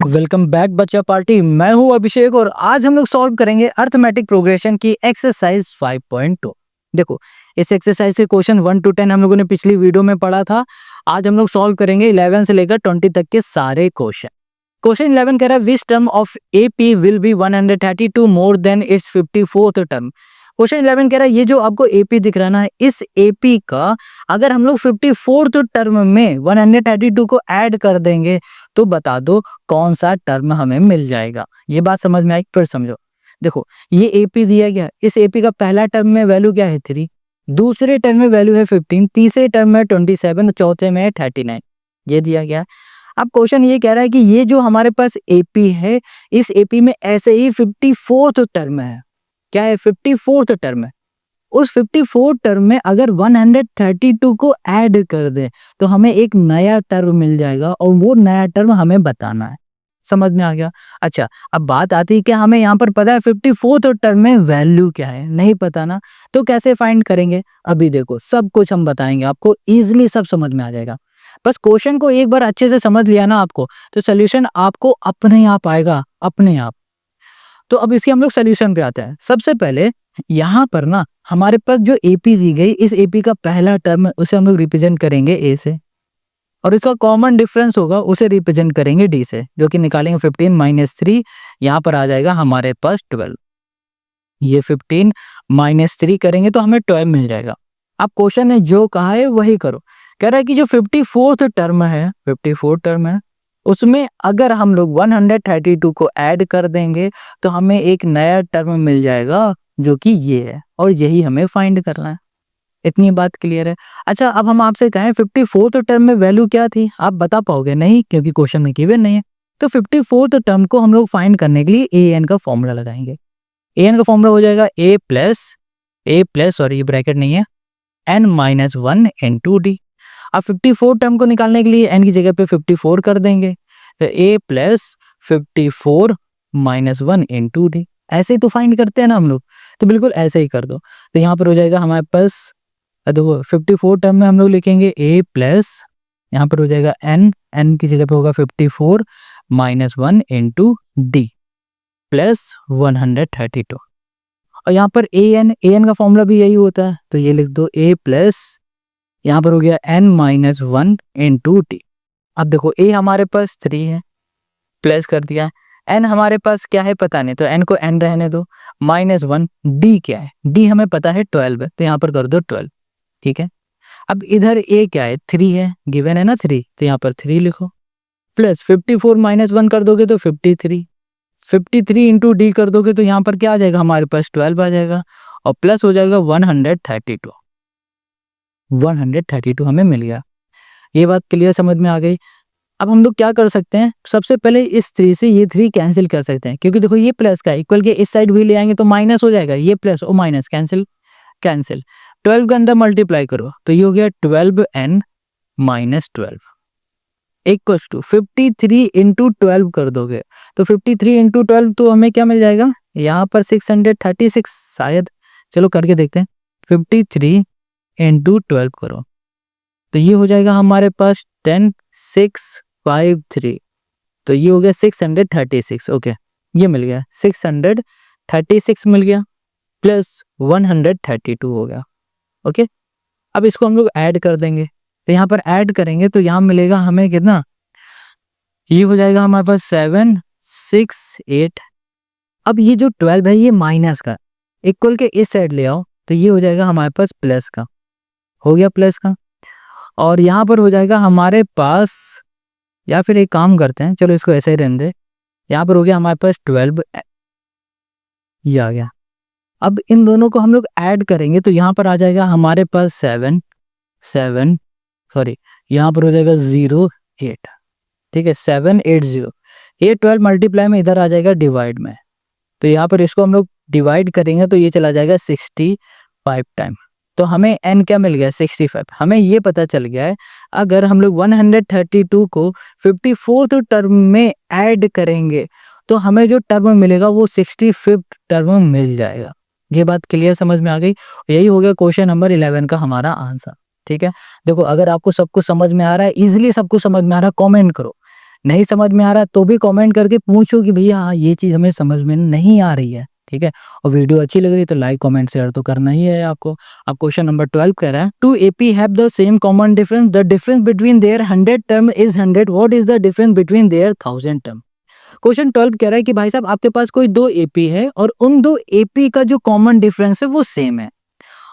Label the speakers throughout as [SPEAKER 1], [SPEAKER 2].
[SPEAKER 1] Welcome back बच्चा party. मैं हूं अभिषेक और आज हम लोग सॉल्व करेंगे अर्थमेटिक प्रोग्रेशन की एक्सरसाइज 5.2। देखो, इस एक्सरसाइज से क्वेश्चन 1 to 10 हम लोगों ने पिछली वीडियो में पढ़ा था। आज हम लोग सॉल्व करेंगे 11 से लेकर 20 तक के सारे क्वेश्चन। क्वेश्चन 11 कह रहा है which term of AP will be 132 more than it's 54th term. Question 11 कह रहा है ये जो आपको एपी दिख रहा है ना, इस एपी का अगर हम लोग 54th टर्म में 132 को ऐड कर देंगे तो बता दो कौन सा टर्म हमें मिल जाएगा। ये बात समझ में आई? फिर समझो। देखो, ये एपी दिया गया, इस एपी का पहला टर्म में वैल्यू क्या है 3, दूसरे टर्म में वैल्यू है 15, तीसरे टर्म में 27 और चौथे में 39। ये दिया गया। अब क्वेश्चन ये कह रहा है कि ये जो हमारे पास एपी है, इस एपी में ऐसे ही 54th टर्म है। क्या है? 54th टर्म है। उस 54 टर्म में अगर 132 को ऐड कर दे तो हमें एक नया टर्म मिल जाएगा और वो नया टर्म हमें बताना है। समझ में आ गया? अच्छा, अब बात आती है कि हमें यहाँ पर पता है 54th टर्म में वैल्यू क्या है, नहीं पता ना, तो कैसे फाइंड करेंगे? अभी देखो, सब कुछ हम बताएंगे आपको, इजीली सब समझ में आ जाएगा। बस क्वेश्चन को एक बार अच्छे से समझ लिया ना आपको, तो सोल्यूशन आपको अपने आप आएगा, अपने आप। तो अब इसके हम लोग सोल्यूशन पे आते हैं। सबसे पहले यहाँ पर ना हमारे पास जो एपी दी गई, इस एपी का पहला टर्म उसे हम लोग रिप्रेजेंट करेंगे ए से, और इसका कॉमन डिफरेंस होगा उसे रिप्रेजेंट करेंगे डी से, जो कि निकालेंगे 15 माइनस 3, यहाँ पर आ जाएगा हमारे पास 12। ये 15 माइनस 3 करेंगे तो हमें 12 मिल जाएगा। अब क्वेश्चन ने जो कहा है वही करो। कह रहा है कि जो 54th टर्म है, 54 टर्म है, उसमें अगर हम लोग 132 को ऐड कर देंगे तो हमें एक नया टर्म मिल जाएगा जो कि ये है, और यही हमें फाइंड करना है। इतनी बात क्लियर है? अच्छा, अब हम आपसे कहें 54th टर्म में वैल्यू क्या थी, आप बता पाओगे? नहीं, क्योंकि क्वेश्चन में गिवन नहीं है। तो 54th टर्म को हम लोग फाइंड करने के लिए ए एन का फॉर्मूला लगाएंगे। ए एन का फॉर्मूला हो जाएगा ए प्लस सॉरी ये ब्रैकेट नहीं है, एन माइनस 1 इंटू डी। अब 54 टर्म को निकालने के लिए एन की जगह पे 54 कर देंगे, तो ए प्लस 54 माइनस 1 इंटू डी। ऐसे ही तो फाइंड करते हैं ना हम लोग, तो बिल्कुल ऐसे ही कर दो। तो यहाँ पर हो जाएगा हमारे पास, देखो 54 टर्म में हम लोग लिखेंगे ए प्लस, यहाँ पर हो जाएगा एन की जगह पे होगा 54 माइनस 1 इंटू डी प्लस 132। और यहाँ पर ए एन का फॉर्मूला भी यही होता है, तो ये लिख दो ए प्लस, यहाँ पर हो गया एन माइनस 1 इंटू डी। अब देखो ए हमारे पास 3 है, प्लस कर दिया, एन हमारे पास क्या है पता नहीं, तो एन को एन रहने दो, माइनस 1, डी क्या है, डी हमें पता है 12 है, तो यहाँ पर कर दो 12। ठीक है। अब इधर ए क्या है, 3 है, गिवन है ना 3, तो यहाँ पर 3 लिखो, प्लस 54 माइनस 1 कर दोगे तो 53, 53 इंटू डी कर दोगे तो यहाँ पर क्या आ जाएगा हमारे पास 12 आ जाएगा, और प्लस हो जाएगा 132। 132 हमें मिल गया। ये बात क्लियर समझ में आ गई? अब हम लोग क्या कर सकते हैं, सबसे पहले इस 3 से ये 3 कैंसिल कर सकते हैं, क्योंकि देखो ये प्लस का इक्वल के इस साइड भी ले आएंगे तो माइनस हो जाएगा, ये प्लस और माइनस कैंसिल कैंसिल। 12 के अंदर मल्टीप्लाई करो तो ये हो गया 12n minus 12 equals to 53 into 12 कर दोगे तो 53 इंटू 12 तो हमें क्या मिल जाएगा, यहाँ पर 636 शायद, चलो करके देखते हैं। 53 इंटू 12 करो तो ये हो जाएगा हमारे पास 10653, तो ये हो गया 636। ओके, ये मिल गया 636 मिल गया, प्लस 132 हो गया। ओके, अब इसको हम लोग ऐड कर देंगे, तो यहाँ पर ऐड करेंगे तो यहाँ मिलेगा हमें कितना, ये हो जाएगा हमारे पास 768। अब ये जो 12 है ये माइनस का, इक्वल के इस साइड ले आओ तो ये हो जाएगा हमारे पास प्लस का, हो गया प्लस का, और यहाँ पर हो जाएगा हमारे पास, या फिर एक काम करते हैं, चलो इसको ऐसे ही रहने दे, यहाँ पर हो गया हमारे पास 12, ये आ गया। अब इन दोनों को हम लोग ऐड करेंगे तो यहाँ पर आ जाएगा हमारे पास 7 सॉरी यहाँ पर हो जाएगा 08। ठीक है, 780। ये 12 मल्टीप्लाई में इधर आ जाएगा डिवाइड में, तो यहाँ पर इसको हम लोग डिवाइड करेंगे तो ये चला जाएगा 65 टाइम, तो हमें n क्या मिल गया 65। हमें ये पता चल गया है अगर हम लोग 132 को 54th टर्म में ऐड करेंगे तो हमें जो टर्म मिलेगा वो 65th टर्म मिल जाएगा। ये बात क्लियर समझ में आ गई? यही हो गया क्वेश्चन नंबर 11 का हमारा आंसर। ठीक है, देखो अगर आपको सब कुछ समझ में आ रहा है, इजीली सब कुछ समझ में आ रहा है, कमेंट करो, नहीं समझ में आ रहा तो भी कमेंट करके पूछो कि भैया हाँ ये चीज़ हमें समझ में नहीं आ रही है, ठीक है। और वीडियो अच्छी लग रही है तो लाइक कमेंट शेयर तो करना ही है आपको। अब क्वेश्चन नंबर 12 कह रहा है, two AP have the same common difference, the difference between their 100 term is 100, what is the difference between their 1000 term. Question 12 कह रहा है कि भाई साहब आपके पास कोई दो एपी है और उन दो एपी का जो कॉमन डिफरेंस है वो सेम है,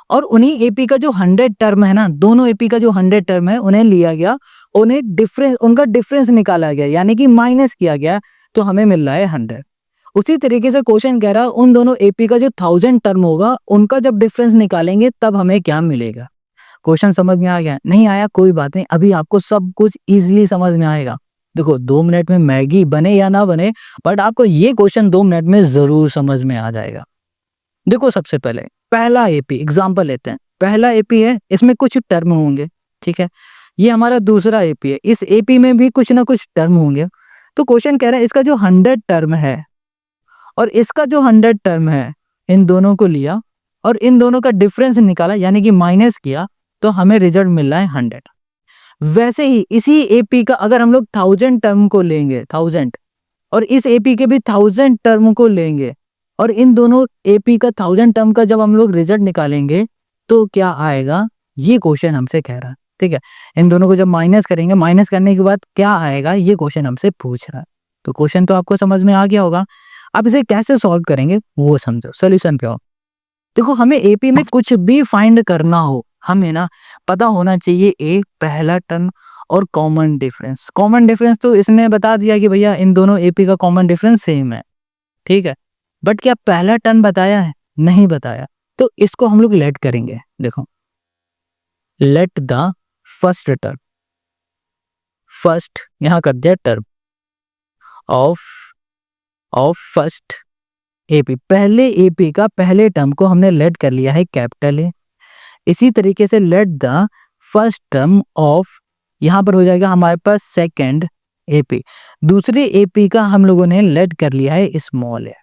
[SPEAKER 1] और उन्हीं एपी का जो 100 टर्म है ना, दोनों एपी का जो 100 टर्म है उन्हें लिया गया, उन्हें डिफरेंस, उनका डिफरेंस निकाला गया यानी कि माइनस किया गया, तो हमें मिल रहा है 100। उसी तरीके से क्वेश्चन कह रहा है उन दोनों एपी का जो 1000 टर्म होगा उनका जब डिफरेंस निकालेंगे तब हमें क्या मिलेगा। क्वेश्चन समझ में आ गया? नहीं आया कोई बात नहीं, अभी आपको सब कुछ इजीली समझ में आएगा। देखो 2 मिनट में मैगी बने या ना बने, बट आपको ये क्वेश्चन 2 मिनट में जरूर समझ में आ जाएगा। देखो सबसे पहले पहला एपी एग्जांपल लेते हैं। पहला एपी है, इसमें कुछ टर्म होंगे, ठीक है। ये हमारा दूसरा एपी है, इस एपी में भी कुछ ना कुछ टर्म होंगे। तो क्वेश्चन कह रहा है इसका जो 100 टर्म है और इसका जो 100 टर्म है, इन दोनों को लिया और इन दोनों का डिफरेंस निकाला यानी कि माइनस किया, तो हमें रिजल्ट मिल रहा है 100। वैसे ही इसी एपी का अगर हम लोग 1000 टर्म को लेंगे, 1000, और इस एपी के भी 1000 टर्म को लेंगे और इन दोनों एपी का 1000 टर्म का जब हम लोग रिजल्ट निकालेंगे तो क्या आएगा, ये क्वेश्चन हमसे कह रहा है, ठीक है। इन दोनों को जब माइनस करेंगे, माइनस करने के बाद क्या आएगा, ये क्वेश्चन हमसे पूछ रहा है। तो क्वेश्चन तो आपको समझ में आ गया होगा। अब इसे कैसे सॉल्व करेंगे वो समझो, सोल्यूशन पे आओ। देखो हमें एपी में कुछ भी फाइंड करना हो, हमें ना पता होना चाहिए ए पहला टर्म और कॉमन डिफरेंस। कॉमन डिफरेंस तो इसने बता दिया कि भैया इन दोनों एपी का कॉमन डिफरेंस सेम है, ठीक है। बट क्या पहला टर्म बताया है? नहीं बताया। तो इसको हम लोग लेट करेंगे। देखो let the first term, first यहां कर दिया टर्म ऑफ फर्स्ट एपी, पहले एपी का पहले टर्म को हमने लेट कर लिया है कैपिटल ए। इसी तरीके से let the first term of, यहां पर हो जाएगा हमारे पास सेकंड एपी, दूसरे एपी का हम लोगों ने लेट कर लिया है स्मॉल ए।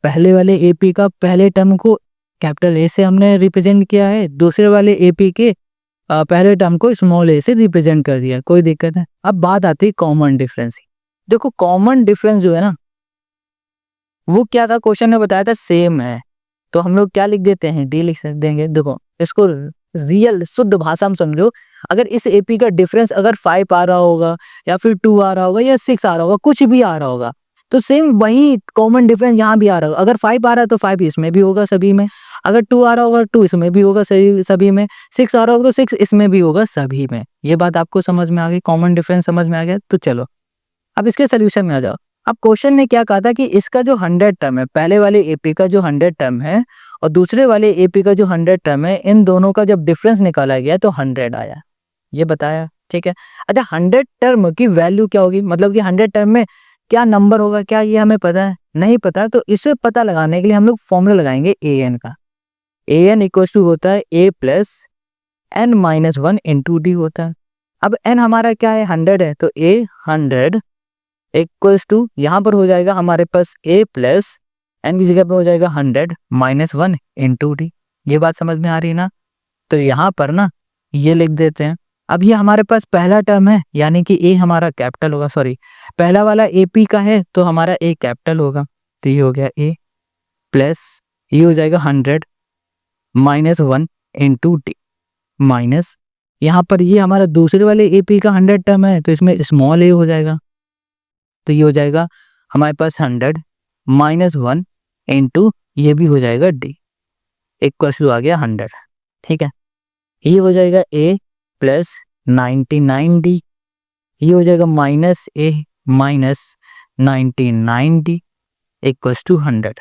[SPEAKER 1] पहले वाले एपी का पहले टर्म को कैपिटल ए से हमने रिप्रेजेंट किया है, दूसरे वाले एपी के पहले टर्म को स्मॉल ए से रिप्रेजेंट कर दिया, कोई दिक्कत है। अब बात आती है कॉमन डिफरेंस की। देखो कॉमन डिफरेंस जो है ना, वो क्या था, क्वेश्चन ने बताया था सेम है, तो हम लोग क्या लिख देते हैं, डी लिख देंगे। देखो इसको रियल शुद्ध भाषा में समझो, अगर इस एपी का डिफरेंस अगर 5 आ रहा होगा या फिर 2 आ रहा होगा या 6 आ रहा होगा, कुछ भी आ रहा होगा, तो सेम वही कॉमन डिफरेंस यहाँ भी आ रहा होगा। अगर 5 आ रहा है तो 5 इसमें भी होगा सभी में, अगर 2 आ रहा होगा 2 इसमें भी होगा सभी में, 6 आ रहा होगा तो 6 इसमें भी होगा सभी में। ये बात आपको समझ में आ गई, कॉमन डिफरेंस समझ में आ गया। तो चलो अब इसके सोल्यूशन में आ जाओ। अब क्वेश्चन ने क्या कहा था कि इसका जो 100 टर्म है, पहले वाले एपी का जो 100 टर्म है और दूसरे वाले एपी का जो 100 टर्म है, इन दोनों का जब डिफरेंस निकाला गया तो 100 आया, ये बताया, ठीक है। अच्छा 100 टर्म की वैल्यू क्या होगी, मतलब कि 100 टर्म में क्या नंबर होगा, क्या ये हमें पता है? नहीं पता। तो इसे पता लगाने के लिए हम लोग फॉर्मूला लगाएंगे ए एन का। ए एन इक्वल टू होता है A plus N minus 1 into D होता है। अब एन हमारा क्या है, 100 है, तो ए 100 इक्वल्स टू यहाँ पर हो जाएगा हमारे पास ए प्लस एन की जगह पे हो जाएगा 100 माइनस 1 इंटू डी। ये बात समझ में आ रही है ना? तो यहाँ पर ना ये लिख देते हैं। अब ये हमारे पास पहला टर्म है यानी कि ए हमारा कैपिटल होगा, सॉरी पहला वाला एपी का है तो हमारा ए कैपिटल होगा, तो ये हो गया ए प्लस ये हो जाएगा 100 माइनस 1 इंटू डी माइनस यहाँ पर ये हमारा दूसरे वाले एपी का 100 टर्म है तो इसमें स्मॉल ए हो जाएगा, तो ये हो जाएगा हमारे पास 100 माइनस 1 इंटू ये भी हो जाएगा डी इक्वल टू आ गया 100, ठीक है। ये हो जाएगा ए प्लस 99 डी, ये हो जाएगा minus A minus 99 D equal to 100।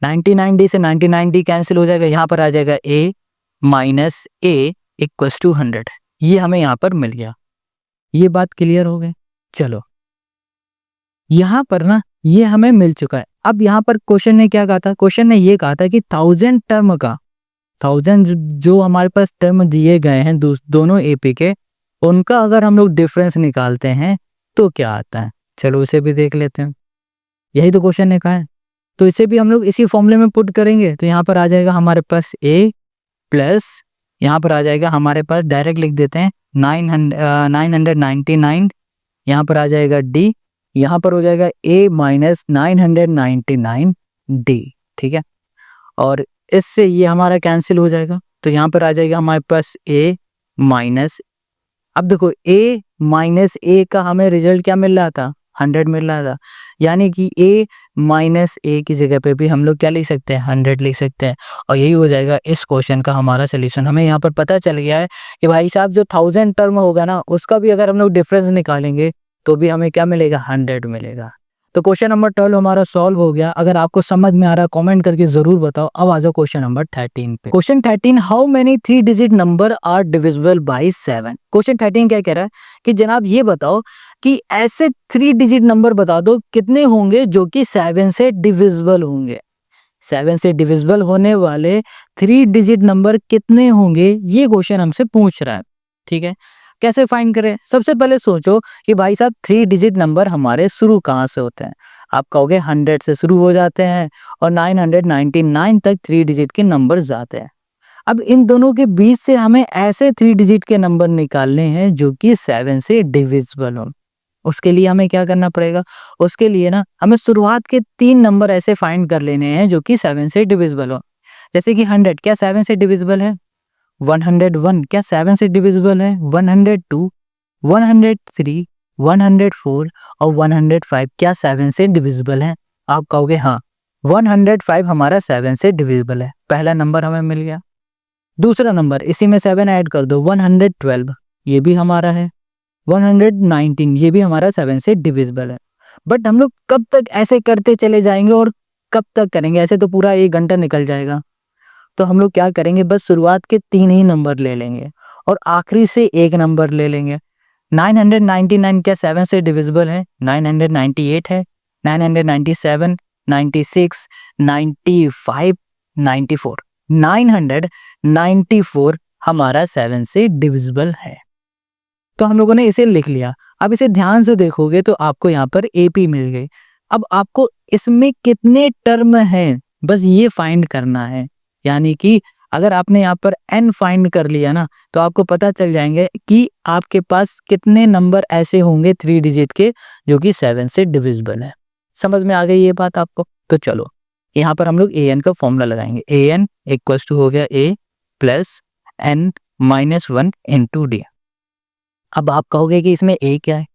[SPEAKER 1] 99 D से 99 डी कैंसिल हो जाएगा, यहाँ पर आ जाएगा ए माइनस ए इक्वल टू 100। ये हमें यहाँ पर मिल गया। ये बात क्लियर हो गई? चलो यहाँ पर ना ये हमें मिल चुका है। अब यहाँ पर क्वेश्चन ने क्या कहा था, क्वेश्चन ने ये कहा था कि 1000 टर्म का 1000 जो हमारे पास टर्म दिए गए हैं दोनों एपी के, उनका अगर हम लोग डिफरेंस निकालते हैं तो क्या आता है। चलो उसे भी देख लेते हैं, यही तो क्वेश्चन ने कहा है। तो इसे भी हम लोग इसी फॉर्मूले में पुट करेंगे, तो यहाँ पर आ जाएगा हमारे पास ए प्लस यहाँ पर आ जाएगा हमारे पास, डायरेक्ट लिख देते हैं 999 यहाँ पर आ जाएगा डी, यहाँ पर हो जाएगा a माइनस 999 डी, ठीक है। और इससे ये हमारा कैंसिल हो जाएगा, तो यहाँ पर आ जाएगा हमारे पास a माइनस, अब देखो a माइनस a का हमें रिजल्ट क्या मिल रहा था, 100 मिल रहा था, यानी कि a माइनस a की जगह पे भी हम लोग क्या लिख सकते हैं, 100 लिख सकते हैं। और यही हो जाएगा इस क्वेश्चन का हमारा सोल्यूशन। हमें यहाँ पर पता चल गया है कि भाई साहब जो 1000 टर्म होगा ना, उसका भी अगर हम लोग डिफरेंस निकालेंगे तो भी हमें क्या मिलेगा, 100 मिलेगा। तो क्वेश्चन नंबर 12 हमारा सॉल्व हो गया। अगर आपको समझ में आ रहा है कमेंट करके जरूर बताओ। अब आ जाओ क्वेश्चन नंबर 13 पे। Question 13, how many 3 digit number are divisible by 7। Question 13 क्या कह रहा है कि जनाब ये बताओ कि ऐसे 3 डिजिट नंबर बता दो कितने होंगे जो कि 7 से डिविजिबल होंगे। 7 से डिविजिबल होने वाले 3 डिजिट नंबर कितने होंगे, ये क्वेश्चन हमसे पूछ रहा है, ठीक है। कैसे फाइंड करें, सबसे पहले सोचो कि भाई साहब 3 डिजिट नंबर हमारे शुरू कहाँ से होते हैं। आप कहोगे 100 से शुरू हो जाते हैं और 999 तक 3 डिजिट के नंबर जाते हैं। अब इन दोनों के बीच से हमें ऐसे 3 डिजिट के नंबर निकालने हैं जो कि 7 से डिविजिबल हो। उसके लिए हमें क्या करना पड़ेगा, उसके लिए ना हमें शुरुआत के 3 नंबर ऐसे फाइंड कर लेने हैं जो कि 7 से डिविजिबल हो। जैसे कि 100 क्या 7 से डिविजिबल है, 101 क्या 7 से डिविजिबल है, 102, 103, 104 और 105 क्या 7 से डिविजिबल है। आप कहोगे हाँ 105 हमारा 7 से डिविजिबल है, पहला नंबर हमें मिल गया। दूसरा नंबर इसी में 7 ऐड कर दो, 112 ये भी हमारा है, 119 ये भी हमारा 7 से डिविजिबल है। बट हम लोग कब तक ऐसे करते चले जाएंगे और कब तक करेंगे, ऐसे तो पूरा 1 घंटा निकल जाएगा। तो हम लोग क्या करेंगे, बस शुरुआत के 3 ही नंबर ले लेंगे और आखिरी से 1 नंबर ले लेंगे। 999 क्या 7 से डिविजिबल है, 998 है, 997, 96, 95, 94, 994 हमारा 7 से डिविजिबल है। तो हम लोगों ने इसे लिख लिया। अब इसे ध्यान से देखोगे तो आपको यहाँ पर AP मिल गई। अब आपको इसमें कितने टर्म हैं बस ये फाइंड करना है, यानी कि अगर आपने यहाँ पर n फाइंड कर लिया ना तो आपको पता चल जाएंगे कि आपके पास कितने नंबर ऐसे होंगे 3 डिजिट के जो कि 7 से डिविजिबल है। समझ में आ गई ये बात आपको। तो चलो यहाँ पर हम लोग an का फॉर्मूला लगाएंगे। an इक्वल्स टू हो गया a plus n minus 1 into D. अब आप कहोगे कि इसमें a क्या है,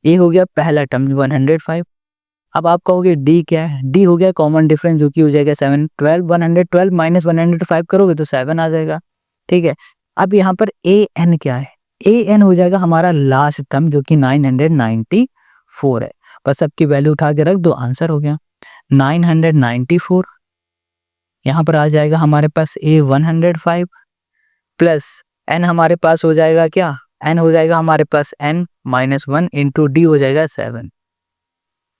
[SPEAKER 1] a हो गया पहला टर्म 105। अब आप कहोगे d क्या है, d हो गया कॉमन डिफरेंस जो कि हो जाएगा 7, 112 माइनस 105 करोगे तो 7 आ जाएगा, ठीक है। अब यहाँ पर an क्या है, an हो जाएगा हमारा लास्ट टर्म जो कि 994 है। बस सबकी वैल्यू उठा के रख दो, आंसर हो गया 994। यहाँ पर आ जाएगा हमारे पास a 105 प्लस n हमारे पास हो जाएगा क्या, n हो जाएगा हमारे पास n माइनस 1 इंटू डी हो जाएगा 7।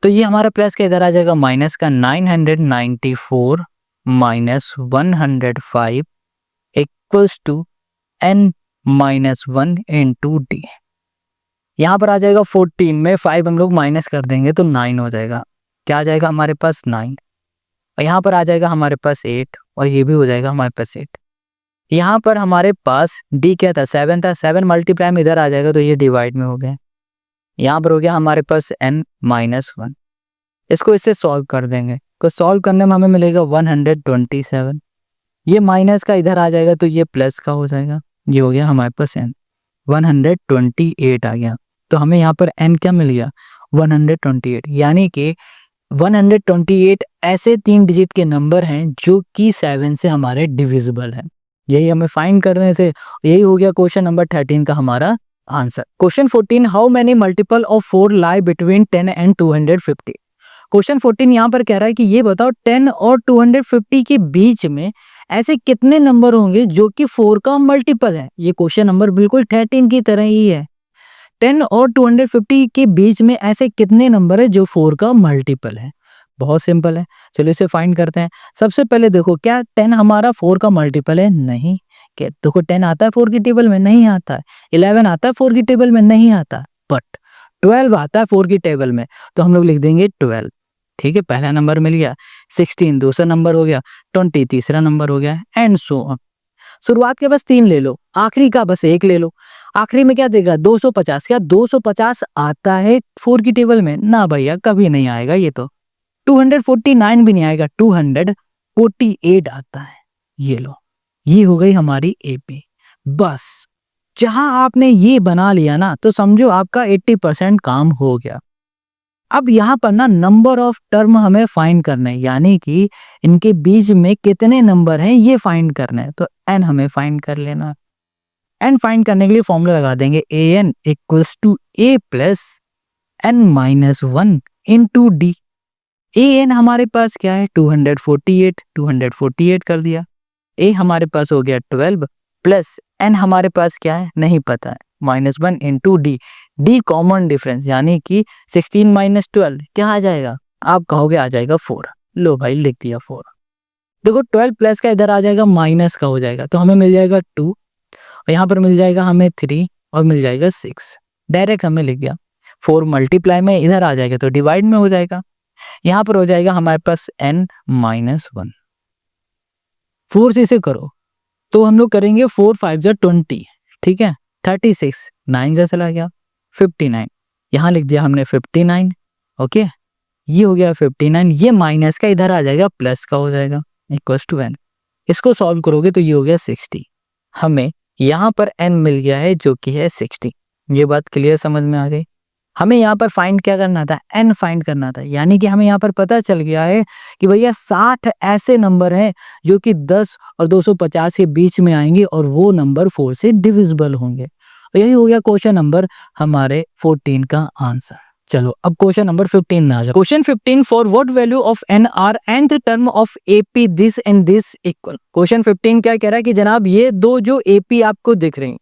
[SPEAKER 1] तो ये हमारा प्लस का इधर आ जाएगा माइनस का 994 minus 105 equals to n minus 1 into D. यहाँ पर आ जाएगा 14 में 5 हम लोग माइनस कर देंगे तो 9 हो जाएगा। क्या आ जाएगा हमारे पास 9 और यहाँ पर आ जाएगा हमारे पास 8 और ये भी हो जाएगा हमारे पास 8। यहाँ पर हमारे पास d क्या था, 7 था, 7 मल्टीप्लाई में इधर आ जाएगा तो ये डिवाइड में हो गया। यहाँ पर हो गया हमारे पास n माइनस 1। इसको इससे सॉल्व कर देंगे तो सॉल्व करने में हमें मिलेगा 127। ये माइनस का इधर आ जाएगा तो ये प्लस का हो जाएगा, ये हो गया हमारे पास n 128 आ गया। तो हमें यहाँ पर n क्या मिल गया 128, यानी कि 128 ऐसे 3 डिजिट के नंबर हैं जो कि 7 से हमारे डिविजिबल हैं। यही हमें फाइंड करने थे। यही हो गया क्वेश्चन नंबर 13 का हमारा answer. Question 14, how many multiple of 4 lie between 10 and 250। Question 14 यहाँ पर कह रहा है कि ये बताओ 10 और 250 के बीच में ऐसे कितने नंबर होंगे जो कि 4 का मल्टीपल है। ये क्वेश्चन नंबर बिल्कुल 13 की तरह ही है। 10 और 250 के बीच में ऐसे कितने नंबर है जो 4 का मल्टीपल है। बहुत सिंपल है, चलो इसे फाइंड करते हैं। सबसे पहले देखो क्या 10 हमारा 4 का मल्टीपल है, नहीं। क्या देखो 10 आता है 4 की टेबल में, नहीं आता है। 11 आता है 4 की टेबल में, नहीं आता। बट 12 आता है 4 की टेबल में, तो हम लोग लिख देंगे 12, ठीक है। पहला नंबर मिल गया, 16 दूसरा नंबर हो गया, 20 तीसरा नंबर हो गया, एंड सो ऑन। शुरुआत के बस 3 ले लो, आखिरी का बस 1 ले लो। आखिरी में क्या देगा 250। क्या 250 आता है 4 की टेबल में? ना भैया, कभी नहीं आएगा ये तो। 249 भी नहीं आएगा, 248 आता है। ये लो, ये हो गई हमारी एपी। बस जहां आपने ये बना लिया ना, तो समझो आपका 80% काम हो गया। अब यहाँ पर ना नंबर ऑफ टर्म हमें फाइंड करना है, यानी कि इनके बीच में कितने नंबर हैं ये फाइंड करना है। तो एन हमें फाइंड कर लेना। एन फाइंड करने के लिए फॉर्मूला लगा देंगे, A N equals to A plus N minus 1 into D. A N हमारे पास क्या है 248, 248 कर दिया। ए हमारे पास हो गया 12 प्लस एन हमारे पास क्या है नहीं पता है, -1 into D. D common difference, यानी कि 16 माइनस 12 क्या आ जाएगा? आप कहोगे आ जाएगा 4। लो भाई, लिख दिया 4। देखो 12 प्लस का इधर आ जाएगा, माइनस का हो जाएगा, तो हमें मिल जाएगा 2, और यहाँ पर मिल जाएगा हमें 3 और मिल जाएगा 6। डायरेक्ट हमें लिख गया। 4 मल्टीप्लाई में इधर आ जाएगा तो डिवाइड में हो जाएगा। यहाँ पर हो जाएगा हमारे पास n माइनस 1। 4 से इसे करो तो हम लोग करेंगे 4 5 जा 20, ठीक है। 36, 9 से चला गया 59, यहाँ लिख दिया हमने 59। ओके, ये हो गया 59। ये माइनस का इधर आ जाएगा, प्लस का हो जाएगा, इक्वल्स टू n। इसको सॉल्व करोगे तो ये हो गया 60। हमें यहाँ पर n मिल गया है जो कि है 60। ये बात क्लियर समझ में आ गई। हमें यहाँ पर फाइंड क्या करना था? n फाइंड करना था, यानी कि हमें यहाँ पर पता चल गया है कि भैया 60 ऐसे नंबर हैं जो कि 10 और 250 के बीच में आएंगे और वो नंबर 4 से डिविजिबल होंगे। तो यही हो गया क्वेश्चन नंबर हमारे 14 का आंसर। चलो अब क्वेश्चन नंबर 15 में आ जाओ। Question 15, for what value of n are nth term of AP this and this equal. Question 15 क्या कह रहा है कि जनाब ये दो जो एपी आपको दिख रही हैं,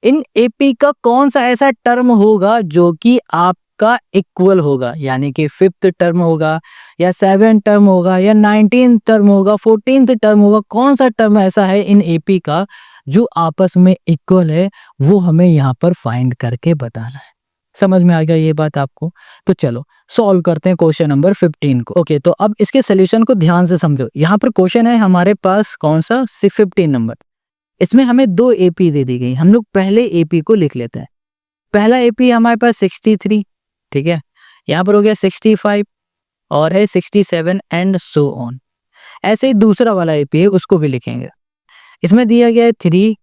[SPEAKER 1] इन एपी का कौन सा ऐसा टर्म होगा जो कि आपका इक्वल होगा, यानी कि 5th टर्म होगा या 7th टर्म होगा या 19th टर्म होगा, 14th टर्म होगा। कौन सा टर्म ऐसा है इन एपी का जो आपस में इक्वल है, वो हमें यहाँ पर फाइंड करके बताना है। समझ में आ गया ये बात आपको? तो चलो सॉल्व करते हैं क्वेश्चन नंबर 15 को। ओके, तो अब इसके सोल्यूशन को ध्यान से समझो। यहाँ पर क्वेश्चन है हमारे पास कौन सा, 15 नंबर। इसमें हमें 2 एपी दे दी गई। हम लोग पहले एपी को लिख लेते हैं। पहला एपी हमारे पास 63, ठीक है। यहाँ पर हो गया 65 और है 67 एंड सो ऑन। ऐसे ही दूसरा वाला एपी है उसको भी लिखेंगे। इसमें दिया गया है 3,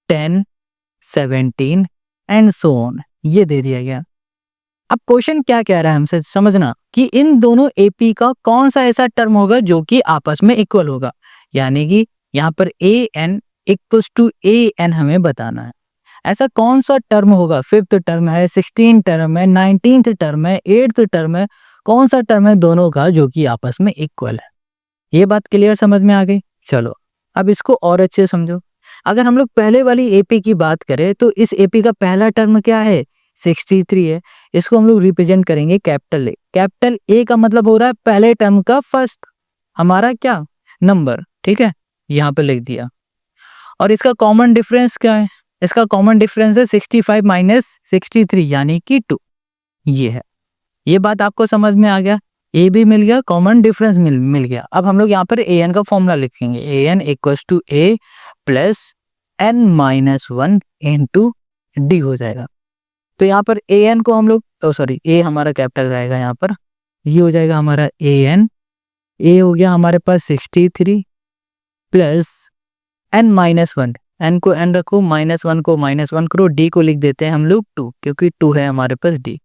[SPEAKER 1] 10, 17 एंड सो ऑन, ये दे दिया गया। अब क्वेश्चन क्या कह रहा है हमसे, समझना कि इन दोनों एपी का कौन सा ऐसा टर्म होगा जो कि आपस में इक्वल होगा, यानी कि यहाँ पर A N equals to A N हमें बताना है। ऐसा कौन सा टर्म होगा? 5th टर्म है, 16th टर्म है, 19th टर्म है, 8th टर्म है, कौन सा टर्म है दोनों का जो कि आपस में इक्वल है? ये बात क्लियर समझ में आ गई? चलो अब इसको और अच्छे से समझो। अगर हम लोग पहले वाली एपी की बात करें तो इस एपी का पहला टर्म क्या है? 63 है। इसको हम लोग रिप्रेजेंट करेंगे कैपिटल ए। कैपिटल ए का मतलब हो रहा है पहले टर्म का फर्स्ट हमारा क्या नंबर, ठीक है, यहाँ पे लिख दिया। और इसका कॉमन डिफरेंस क्या है? इसका कॉमन डिफरेंस है 65 माइनस 63 यानी कि 2। ये है, ये बात आपको समझ में आ गया। ए भी मिल गया, कॉमन डिफरेंस मिल गया। अब हम लोग यहाँ पर ए एन का फॉर्मूला लिखेंगे, A N equals to A plus N minus 1 into D हो जाएगा। तो यहाँ पर ए एन को हम लोग सॉरी ए हमारा कैपिटल रहेगा यहाँ पर, ये हो जाएगा हमारा ए एन। ए हो गया हमारे पास 63 प्लस एन माइनस 1, एन को एन रखो, -1 को -1 करो, डी को लिख देते हैं हम लोग 2, क्योंकि 2 है हमारे पास डी।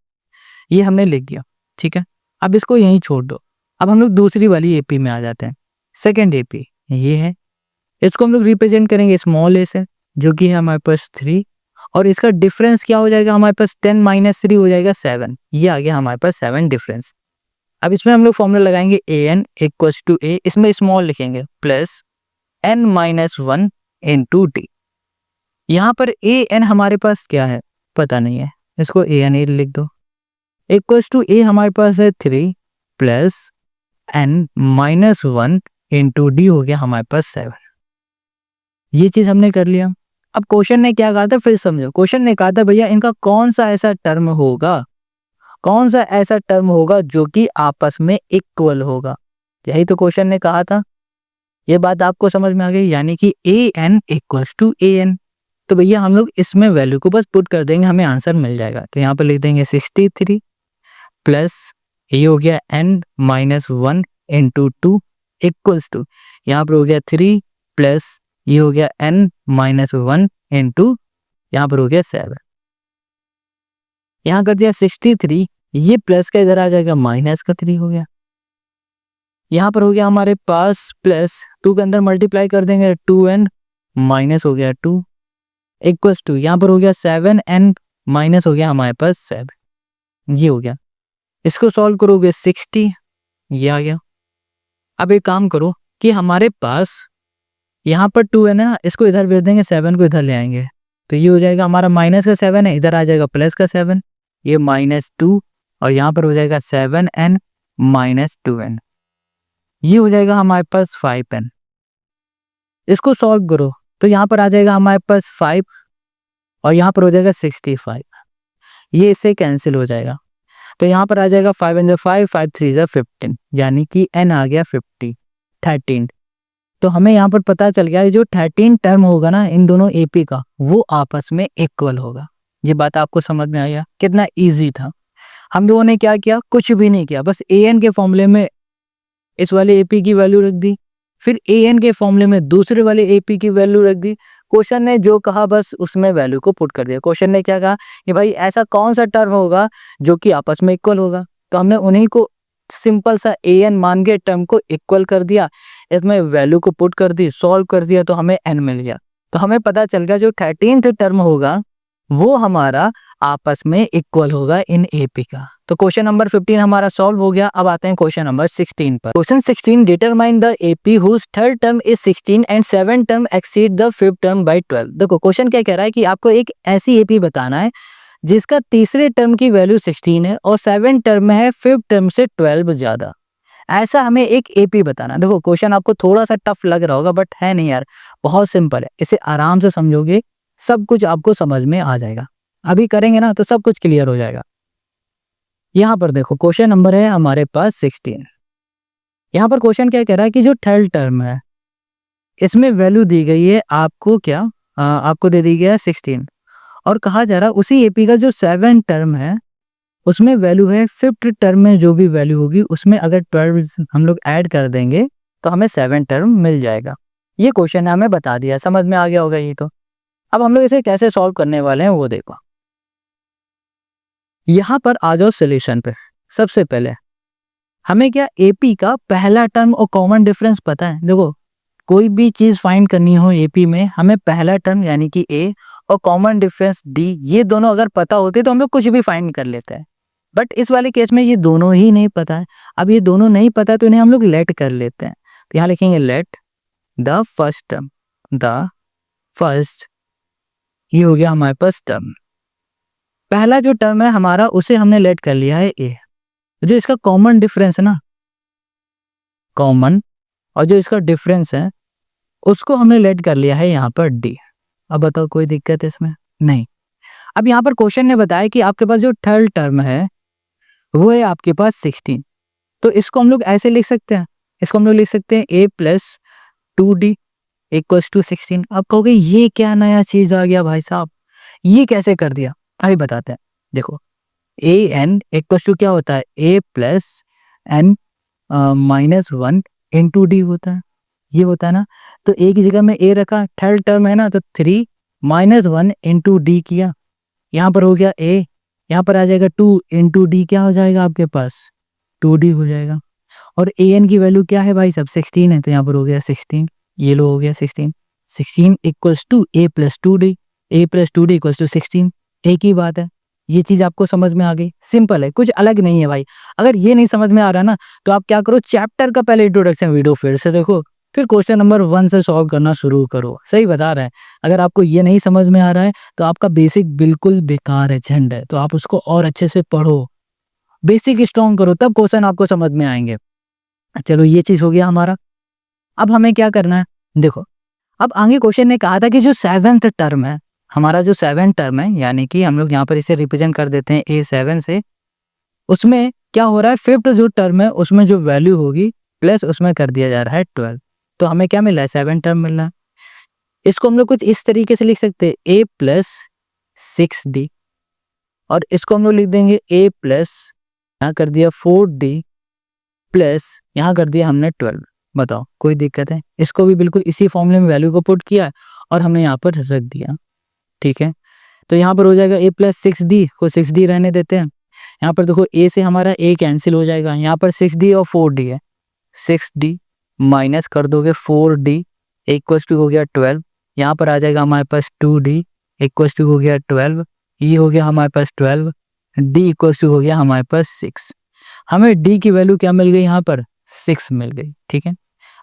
[SPEAKER 1] ये हमने लिख दिया, ठीक है। अब इसको यहीं छोड़ दो। अब हम लोग दूसरी वाली एपी में आ जाते हैं। सेकंड एपी ये है, इसको हम लोग रिप्रेजेंट करेंगे स्मॉल ए से, जो कि है हमारे पास 3, और इसका डिफरेंस क्या हो जाएगा हमारे पास 10 माइनस 3 हो जाएगा 7। ये आ गया हमारे पास 7 डिफरेंस। अब इसमें हम लोग फॉर्मूला लगाएंगे A N equals to A, इसमें स्मॉल लिखेंगे, plus N minus 1 into D. यहाँ पर ए एन हमारे पास क्या है पता नहीं है, इसको ए एन ए लिख दो, इक्वल्स टू ए हमारे पास है 3 plus N minus 1 into D हो गया हमारे पास 7। ये चीज हमने कर लिया। अब क्वेश्चन ने क्या कहा था फिर समझो। क्वेश्चन ने कहा था भैया इनका कौन सा ऐसा टर्म होगा, कौन सा ऐसा टर्म होगा जो कि आपस में इक्वल होगा। यही तो क्वेश्चन ने कहा था। ये बात आपको समझ में आ गई, यानी कि A N equals to A N. तो भैया हम लोग इसमें वैल्यू को बस पुट कर देंगे, हमें आंसर मिल जाएगा। तो यहाँ पर लिख देंगे 63 प्लस ये हो गया n minus 1 into 2 equals to, यहाँ पर हो गया 3 प्लस ये हो गया n माइनस 1 इंटू यहाँ पर हो गया 7। यहाँ कर दिया 63, ये प्लस का इधर आ जाएगा माइनस का 3 हो गया। यहाँ पर हो गया हमारे पास प्लस 2 के अंदर मल्टीप्लाई कर देंगे 2n माइनस हो गया 2 इक्वल्स टू, यहाँ पर हो गया 7n माइनस हो गया हमारे पास 7, ये हो गया। इसको सॉल्व करोगे 60, ये आ गया। अब एक काम करो कि हमारे पास यहाँ पर 2 है ना, इसको इधर भेज देंगे, 7 को इधर ले आएंगे, तो ये हो जाएगा हमारा माइनस का 7 है, इधर आ जाएगा प्लस का 7, ये -2 और यहाँ पर हो जाएगा 7n माइनस 2n, ये हो जाएगा हमारे पास 5n। इसको सॉल्व करो तो यहाँ पर आ जाएगा हमारे पास 5 और यहाँ पर हो जाएगा 65, ये इससे कैंसिल हो जाएगा। तो यहाँ पर आ जाएगा 5 × 5, 5 × 3 = 15, यानी कि n आ गया 13। तो हमें यहाँ पर पता चल गया जो 13 टर्म होगा ना इन दोनों एपी का, वो आपस में इक्वल होगा। ये बात आपको समझ में आया? कितना इजी था। हम लोगों ने क्या किया, कुछ भी नहीं किया, बस an के फॉर्मूले में इस वाले एपी की वैल्यू रख दी, फिर an के फॉर्मूले में दूसरे वाले एपी की वैल्यू रख दी। क्वेश्चन ने जो कहा बस उसमें वैल्यू को पुट कर दिया। क्वेश्चन ने क्या कहा कि भाई ऐसा कौन सा टर्म होगा जो कि आपस में इक्वल होगा, तो हमने उन्हीं को सिंपल सा an मान के टर्म को इक्वल कर दिया, इसमें वैल्यू को पुट कर दी, सॉल्व कर दिया, तो हमें n मिल गया। तो हमें पता चल गया जो 13th टर्म होगा वो हमारा आपस में इक्वल होगा इन एपी का। तो क्वेश्चन नंबर 15 हमारा सॉल्व हो गया। अब आते हैं क्वेश्चन नंबर 16 पर। Question 16, determine the AP whose third term is 16 and 7 term exceed the fifth term by 12। देखो क्वेश्चन क्या कह रहा है कि आपको एक ऐसी एपी बताना है जिसका तीसरे टर्म की वैल्यू 16 है और 7 टर्म में है फिफ्थ टर्म से 12 ज्यादा। ऐसा हमें एक एपी बताना। देखो क्वेश्चन आपको थोड़ा सा टफ लग रहा होगा, बट है नहीं यार, बहुत सिंपल है। इसे आराम से समझोगे सब कुछ आपको समझ में आ जाएगा। अभी करेंगे ना तो सब कुछ क्लियर हो जाएगा। यहाँ पर देखो क्वेश्चन नंबर है हमारे पास 16। यहाँ पर क्वेश्चन क्या कह रहा है कि जो थर्ड टर्म है इसमें वैल्यू दी गई है आपको, क्या आपको दे दी गया है 16, और कहा जा रहा है उसी एपी का जो 7 टर्म है उसमें वैल्यू है फिफ्थ टर्म में जो भी वैल्यू होगी उसमें अगर 12 हम लोग ऐड कर देंगे तो हमें 7 टर्म मिल जाएगा। ये क्वेश्चन हमें बता दिया, समझ में आ गया होगा ये तो। अब हम लोग इसे कैसे सॉल्व करने वाले हैं वो देखो। यहाँ पर आ जाओ सॉल्यूशन पे। सबसे पहले हमें क्या एपी का पहला टर्म और कॉमन डिफरेंस पता है। देखो कोई भी चीज फाइंड करनी हो एपी में, हमें पहला टर्म यानी कि ए और कॉमन डिफरेंस डी, ये दोनों अगर पता होते तो हम लोग कुछ भी फाइंड कर लेते हैं। बट इस वाले केस में ये दोनों ही नहीं पता है। अब ये दोनों नहीं पता तो इन्हें हम लोग लेट कर लेते हैं। तो यहाँ लिखेंगे let the first term, the first, ये हो गया हमारे पास टर्म। पहला जो टर्म है हमारा उसे हमने लेट कर लिया है ए, जो इसका कॉमन डिफरेंस है ना, कॉमन, और जो इसका डिफरेंस है उसको हमने लेट कर लिया है यहाँ पर डी। अब बताओ कोई दिक्कत है इसमें? नहीं। अब यहाँ पर क्वेश्चन ने बताया कि आपके पास जो थर्ड टर्म है वो है आपके पास 16, तो इसको हम लोग ऐसे लिख सकते हैं, इसको हम लोग लिख सकते हैं a + 2d = 16। अब कहोगे ये क्या नया चीज आ गया भाई साहब, ये कैसे कर दिया? अभी बताते हैं। देखो an = क्या होता है, a + n - 1 × d होता है, ये होता है ना। तो a की जगह में a रखा, थर्ड टर्म है ना, तो 3 - 1 × d किया, यहाँ पर हो गया a, यहाँ पर आ जाएगा 2 × d, क्या हो जाएगा आपके पास 2d हो जाएगा। और an की वैल्यू क्या है भाई साहब 16 है, तो यहाँ पर हो गया 16, ये लो हो गया 16 = a + 2d, a + 2d = 16, एक ही बात है। ये चीज आपको समझ में आ गई, सिंपल है, कुछ अलग नहीं है भाई। अगर ये नहीं समझ में आ रहा ना तो आप क्या करो, चैप्टर का पहले इंट्रोडक्शन वीडियो फिर से देखो, फिर क्वेश्चन नंबर 1 से सॉल्व करना शुरू करो। सही बता रहे हैं। अगर आपको ये नहीं समझ में आ रहा है तो आपका बेसिक बिल्कुल बेकार है, झंड है, तो आप उसको और अच्छे से पढ़ो, बेसिक स्ट्रॉन्ग करो, तब क्वेश्चन आपको समझ में आएंगे। चलो ये चीज हो गया हमारा। अब हमें क्या करना है, देखो अब आगे क्वेश्चन ने कहा था कि जो 7th टर्म है, हमारा जो 7th टर्म है, यानी कि हम लोग यहाँ पर इसे रिप्रेजेंट कर देते हैं a7 से, उसमें क्या हो रहा है, फिफ्थ जो टर्म है उसमें जो वैल्यू होगी प्लस उसमें कर दिया जा रहा है 12। तो हमें क्या मिल रहा है, 7 टर्म मिल रहा है। इसको हम लोग कुछ इस तरीके से लिख सकते हैं, a प्लस 6d, और इसको हम लोग लिख देंगे a प्लस, यहाँ कर दिया 4d प्लस यहाँ कर दिया हमने 12। बताओ कोई दिक्कत है? इसको भी बिल्कुल इसी फॉर्मूले में वैल्यू को पुट किया और हमने यहाँ पर रख दिया। ठीक है, तो यहाँ पर हो जाएगा a प्लस 6d को 6d रहने देते हैं। यहाँ पर देखो a से हमारा a कैंसिल हो जाएगा, यहाँ पर 6d और 4d है, 6d माइनस कर दोगे 4d इक्वल्स टू हो गया 12। यहाँ पर आ जाएगा हमारे पास 2d इक्वल्स टू हो गया 12, ये हो गया हमारे पास 12, d इक्वल्स टू हो गया हमारे पास 6। हमें d की वैल्यू क्या मिल गई? यहाँ पर 6 मिल गई। ठीक है,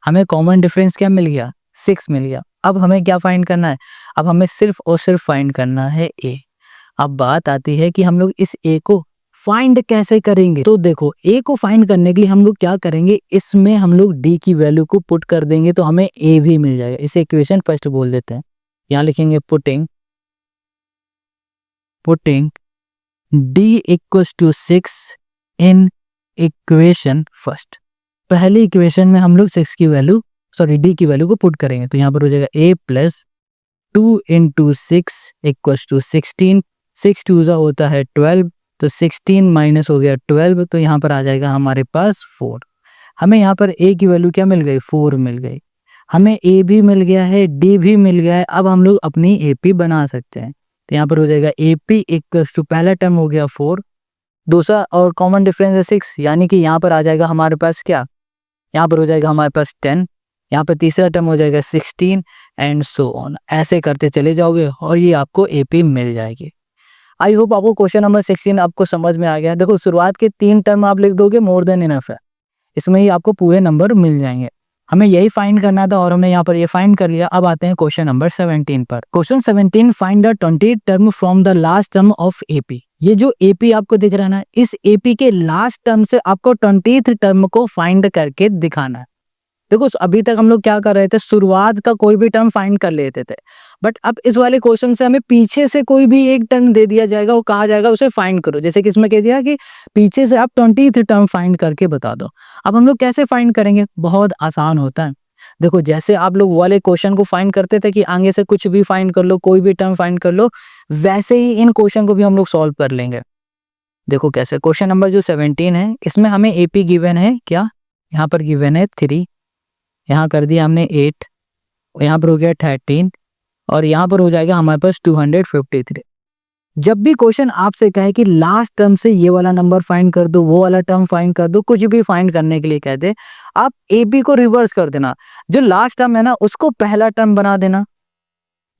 [SPEAKER 1] हमें कॉमन डिफरेंस क्या मिल गया? 6 मिल गया। अब हमें क्या फाइंड करना है? अब हमें सिर्फ और सिर्फ फाइंड करना है a। अब बात आती है कि हम लोग इस a को फाइंड कैसे करेंगे। तो देखो a को फाइंड करने के लिए हम लोग क्या करेंगे, इसमें हम लोग d की वैल्यू को पुट कर देंगे तो हमें a भी मिल जाएगा। इसे इक्वेशन फर्स्ट बोल देते हैं। यहाँ लिखेंगे putting d equals to 6 in equation first. पहली इक्वेशन में हम लोग 6 की वैल्यू d की वैल्यू को पुट करेंगे, तो यहाँ पर हो जाएगा a plus 2 into 6 equals to 16। 6 2 होता है 12, तो 16 माइनस हो गया 12, तो यहाँ पर आ जाएगा हमारे पास 4। हमें यहाँ पर a की वैल्यू क्या मिल गई? 4 मिल गई। हमें a भी मिल गया है, d भी मिल गया है। अब हम लोग अपनी AP बना सकते हैं, तो यहाँ पर हो जाएगा AP इक्वल्स टू, पहला टर्म हो गया 4, दूसरा और कॉमन डिफरेंस है 6, यानी कि यहाँ पर आ जाएगा हमारे पास क्या? यहाँ पर हो जाएगा हमारे पास 10, यहाँ पर तीसरा टर्म हो जाएगा 16 एंड सो ऑन। ऐसे करते चले जाओगे और ये आपको AP मिल जाएगी। आई होप आपको क्वेश्चन नंबर 16 आपको समझ में आ गया। देखो शुरुआत के 3 टर्म आप लिख दोगे, मोर देन इनफ है, इसमें ही आपको पूरे नंबर मिल जाएंगे। हमें यही फाइंड करना था और हमने यहाँ पर ये फाइंड कर लिया। अब आते हैं क्वेश्चन नंबर 17 पर। Question 17, find the 20th term from the last term of AP। ये जो AP आपको दिख रहा है ना, इस AP के लास्ट टर्म से आपको 20th टर्म को फाइंड करके दिखाना है। देखो अभी तक हम लोग क्या कर रहे थे, शुरुआत का कोई भी टर्म फाइंड कर लेते थे, बट अब इस वाले क्वेश्चन से हमें पीछे से कोई भी एक टर्म दे दिया जाएगा, वो कहा जाएगा उसे फाइंड करो। जैसे कि इसमें कह दिया कि पीछे से आप 20th टर्म फाइंड करके बता दो। अब हम लोग कैसे फाइंड करेंगे? बहुत आसान होता है। देखो जैसे आप लोग वाले क्वेश्चन को फाइंड करते थे कि आगे से कुछ भी फाइंड कर लो, कोई भी टर्म फाइंड कर लो, वैसे ही इन क्वेश्चन को भी हम लोग सॉल्व कर लेंगे। देखो कैसे, क्वेश्चन नंबर जो 17 है इसमें हमें AP गिवन है क्या? यहाँ पर गिवन है 3, यहाँ कर दिया हमने 8, यहाँ पर हो गया 13 और यहाँ पर हो जाएगा हमारे पास 253। जब भी क्वेश्चन आपसे कहे कि लास्ट टर्म से ये वाला नंबर फाइंड कर दो, वो वाला टर्म फाइंड कर दो, कुछ भी फाइंड करने के लिए कहते, आप AP को रिवर्स कर देना। जो लास्ट टर्म है ना उसको पहला टर्म बना देना,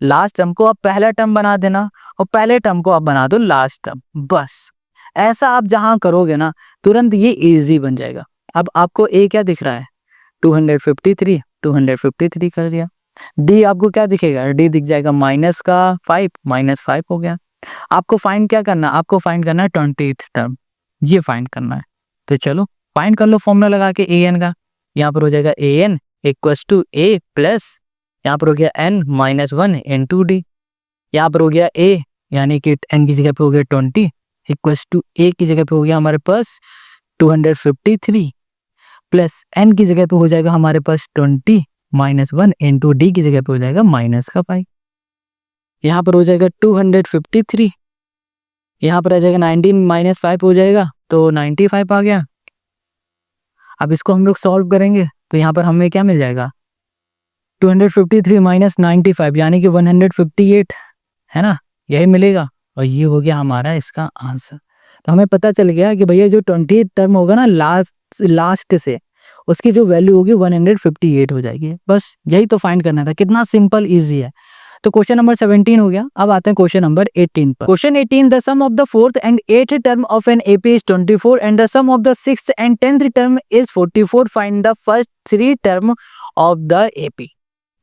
[SPEAKER 1] लास्ट टर्म को आप पहला टर्म बना देना और पहले टर्म को आप बना दो लास्ट टर्म। बस ऐसा आप जहां करोगे ना तुरंत ये इजी बन जाएगा। अब आपको A क्या दिख रहा है? 253 कर दिया। D आपको क्या दिखेगा? D दिख जाएगा माइनस का 5, -5 हो गया। आपको फाइंड क्या करना? आपको फाइंड करना है 20th टर्म, ये फाइंड करना है। तो चलो फाइंड कर लो फॉर्मूला लगा के AN का। यहाँ पर हो जाएगा AN equals to A plus, यहाँ पर हो गया N -1 इंटू D। यहाँ पर हो गया A यानी कि N की जगह पे हो गया 20 इक्वल्स टू A की जगह पे हो गया हमारे पास 253 प्लस N की जगह पे हो जाएगा हमारे पास 20 -1 इंटू D की जगह पे हो जाएगा -5। यहाँ पर हो जाएगा 253, यहाँ पर आ जाएगा 19 -5 हो जाएगा तो 95 आ गया। अब इसको हम लोग सॉल्व करेंगे तो यहाँ पर हमें क्या मिल जाएगा? 253 - 95 यानी कि 158 है ना, यही मिलेगा और ये हो गया हमारा इसका आंसर। तो हमें पता चल गया कि भैया जो 20th टर्म होगा ना लास्ट से, उसकी जो वैल्यू होगी 158 हो जाएगी। बस यही तो फाइंड करना था, कितना सिंपल इजी है। तो क्वेश्चन नंबर 17 हो गया। अब आते हैं क्वेश्चन नंबर 18 पर। Question 18, the sum of the 4th and 8th term of an AP is 24 and the sum of the 6th and 10th term is 44। Find the first 3 term of the AP।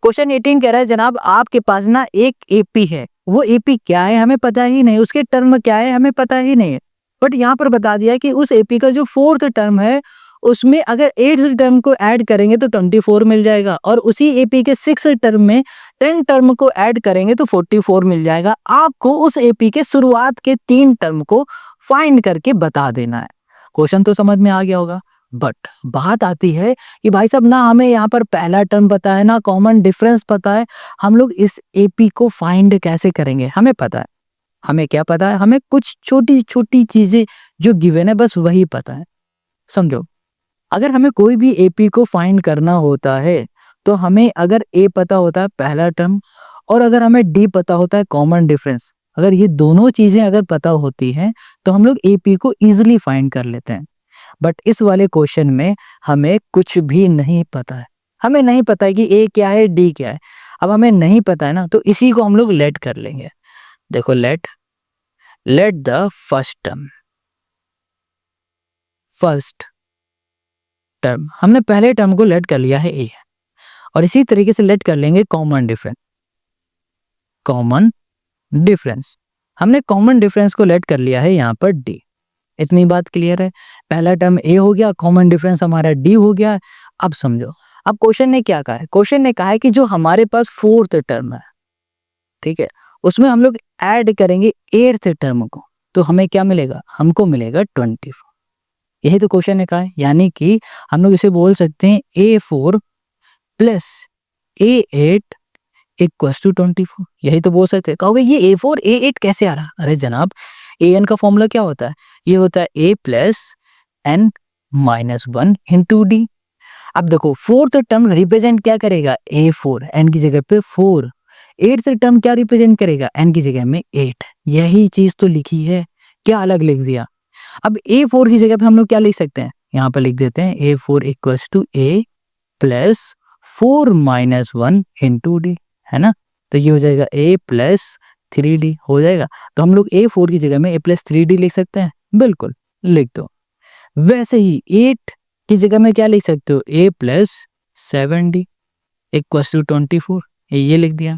[SPEAKER 1] Question 18 कह रहा है जनाब आपके पास ना एक AP है, वो AP क्या है हमें पता ही नहीं, उसके टर्म क्या है हमें पता ही नहीं है, बट यहाँ पर बता दिया कि उस AP का जो 4th टर्म है उसमें अगर 8th टर्म को ऐड करेंगे तो 24 मिल जाएगा और उसी AP के 6th टर्म में 10 टर्म को ऐड करेंगे तो 44 मिल जाएगा। आपको उस AP के शुरुआत के 3 टर्म को फाइंड करके बता देना है। क्वेश्चन तो समझ में आ गया होगा। बट बात आती है कि भाई साहब ना हमें यहाँ पर पहला टर्म पता है ना कॉमन डिफरेंस पता है, हम लोग इस एपी को फाइंड कैसे करेंगे? हमें पता है, हमें क्या पता है, हमें कुछ छोटी छोटी चीजें जो गिवन है बस वही पता है। समझो, अगर हमें कोई भी एपी को फाइंड करना होता है तो हमें अगर ए पता होता है पहला टर्म और अगर हमें डी पता होता है कॉमन डिफरेंस, अगर ये दोनों चीजें अगर पता होती हैं तो हम लोग एपी को इजीली फाइंड कर लेते हैं। बट इस वाले क्वेश्चन में हमें कुछ भी नहीं पता है, हमें नहीं पता है कि ए क्या है डी क्या है। अब हमें नहीं पता है ना, तो इसी को हम लोग लेट कर लेंगे। देखो, लेट द फर्स्ट टर्म, हमने पहले टर्म को लेट कर लिया है ए, और इसी तरीके से लेट कर लेंगे कॉमन डिफरेंस, हमने कॉमन डिफरेंस को लेट कर लिया है यहाँ पर डी। इतनी बात क्लियर है? पहला टर्म ए हो गया, कॉमन डिफरेंस हमारा डी हो गया। अब समझो, अब क्वेश्चन ने क्या कहा है? क्वेश्चन ने कहा है कि जो हमारे पास फोर्थ टर्म है, ठीक है, उसमें हम लोग ऐड करेंगे एट्थ टर्म को, तो हमें क्या मिलेगा? हमको मिलेगा 24। यही तो क्वेश्चन ने कहा है, यानी कि हम लोग इसे बोल सकते हैं A4 plus A8 equals to 24। यही तो बोल सकते हैं। कहोगे ये A4 A8 कैसे आ रहा? अरे जनाब, an का फॉर्मूला क्या होता है? ये होता है a plus n minus 1 into D. अब देखो, फोर्थ टर्म रिप्रेजेंट क्या करेगा? A4, n की जगह पे 4। एट्थ टर्म क्या रिप्रेजेंट करेगा? n की जगह में 8। यही चीज तो लिखी है, क्या अलग लिख दिया? अब A4 की जगह पे हम लोग क्या लिख सकते हैं? यहाँ पर लिख देते हैं A4 equals to a plus 4 minus 1 into D, है ना? तो ये हो जाएगा a प्लस 3d हो जाएगा। तो हम लोग A4 की जगह में a प्लस 3d लिख सकते हैं, बिल्कुल लिख दो। वैसे ही 8 की जगह में क्या लिख सकते हो? a plus 7d equals to 24, ये लिख दिया।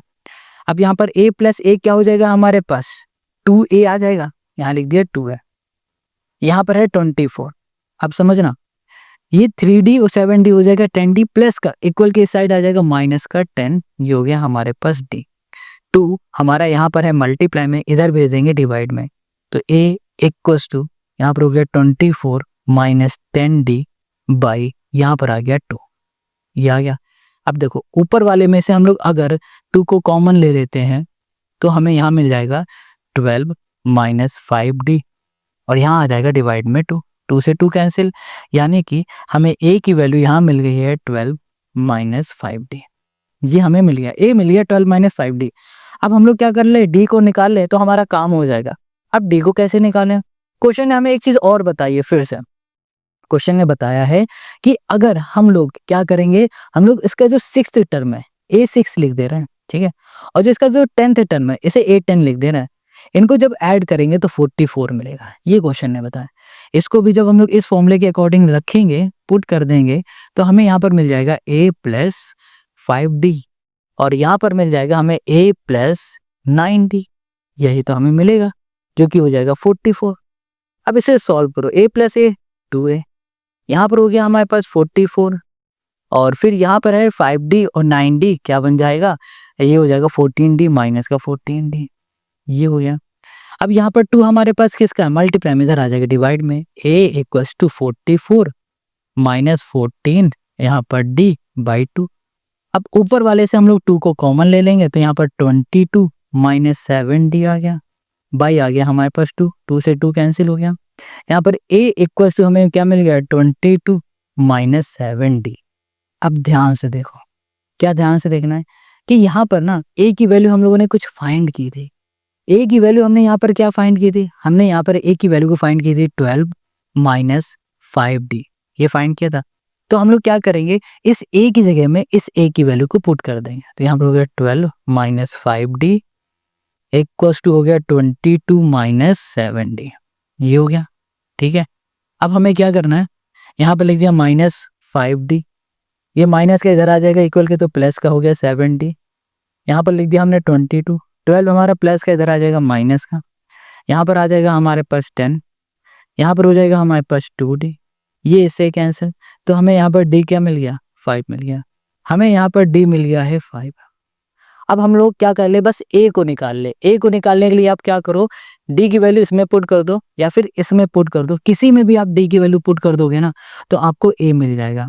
[SPEAKER 1] अब यहाँ पर a प्लस a क्या हो जाएगा हमारे पास? 2a आ जाएगा, यहाँ लिख दिया 2 है, यहाँ पर है 24। अब समझना, ये 3d और 7d हो जाएगा 10d प्लस का इक्वल के इस साइड आ जाएगा माइनस का 10, ये हो गया हमारे पास d। 2 हमारा यहाँ पर है मल्टीप्लाई में, इधर भेज देंगे डिवाइड में, तो a इक्वल्स टू यहाँ पर हो गया 24 माइनस 10d बाई यहाँ पर आ गया 2, ये आ गया। अब देखो, ऊपर वाले में से हम लोग अगर 2 को कॉमन ले लेते हैं तो हमें यहाँ मिल जाएगा 12 माइनस 5d और यहाँ आ जाएगा डिवाइड में 2, 2 से 2 कैंसिल, यानी कि हमें a की वैल्यू यहाँ मिल गई है 12 माइनस 5d। ये हमें मिल गया, a मिल गया 12 माइनस 5d। अब हम लोग क्या कर ले? d को निकाल ले तो हमारा काम हो जाएगा। अब d को कैसे निकालें? क्वेश्चन ने हमें एक चीज और बताई है। फिर से क्वेश्चन ने बताया है कि अगर हम लोग क्या करेंगे, हम लोग इसका जो सिक्स्थ टर्म है A6 लिख दे रहे हैं, ठीक है, और जो इसका जो 10th टर्म है इसे A10 लिख दे रहे हैं, इनको जब ऐड करेंगे तो 44 मिलेगा। ये क्वेश्चन ने बताया। इसको भी जब हम लोग इस फॉर्मूले के अकॉर्डिंग रखेंगे, पुट कर देंगे, तो हमें यहाँ पर मिल जाएगा a प्लस 5d और यहाँ पर मिल जाएगा हमें a प्लस 9d। यही तो हमें मिलेगा, जो कि हो जाएगा 44। अब इसे सॉल्व करो, a प्लस a 2a, यहाँ पर हो गया हमारे पास 44 और फिर यहाँ पर है 5d और 9d, क्या बन जाएगा? ये हो जाएगा 14d माइनस का 14d, ये हो गया। अब यहाँ पर 2 हमारे पास किसका है? मल्टीप्लाई में, इधर आ जाएगा डिवाइड में, a इक्वल्स टू 44 माइनस 14 यहाँ पर d बाई 2। अब ऊपर वाले से हम लोग 2 को कॉमन ले लेंगे तो यहाँ पर 22 माइनस 7d आ गया, बाई आ गया हमारे पास 2, 2 से 2 कैंसिल हो गया। यहाँ पर a इक्वल्स टू हमें क्या मिल गया? 22 माइनस 7d। अब ध्यान से देखो, क्या ध्यान से देखना है कि यहाँ पर ना a की वैल्यू हम लोगों ने कुछ फाइंड की थी। a की वैल्यू हमने यहाँ पर क्या फाइंड की थी? हमने यहाँ पर a की वैल्यू को फाइंड की थी 12 माइनस 5d, ये फाइंड किया था। तो हम लोग क्या करेंगे, इस a की जगह में इस a की वैल्यू को पुट कर देंगे, तो यहाँ पर हो गया 12 माइनस 5d इक्वल्स टू हो गया 22 माइनस 7d, ये हो गया, ठीक है। अब हमें क्या करना है, यहाँ पर लिख दिया माइनस 5d, ये माइनस का इधर आ जाएगा इक्वल के, तो प्लस का हो गया 7d, यहाँ पर लिख दिया हमने 22, 12 हमारा प्लस का इधर आ जाएगा माइनस का, यहाँ पर आ जाएगा हमारे पास 10, यहाँ पर हो जाएगा हमारे पास 2d, ये इससे कैंसिल, तो हमें यहाँ पर d क्या मिल गया? 5 मिल गया। हमें यहाँ पर d मिल गया है 5। अब हम लोग क्या कर ले, बस ए को निकाल ले। ए को निकालने के लिए आप क्या करो, डी की वैल्यू इसमें पुट कर दो या फिर इसमें पुट कर दो, किसी में भी आप डी की वैल्यू पुट कर दोगे ना तो आपको ए मिल जाएगा।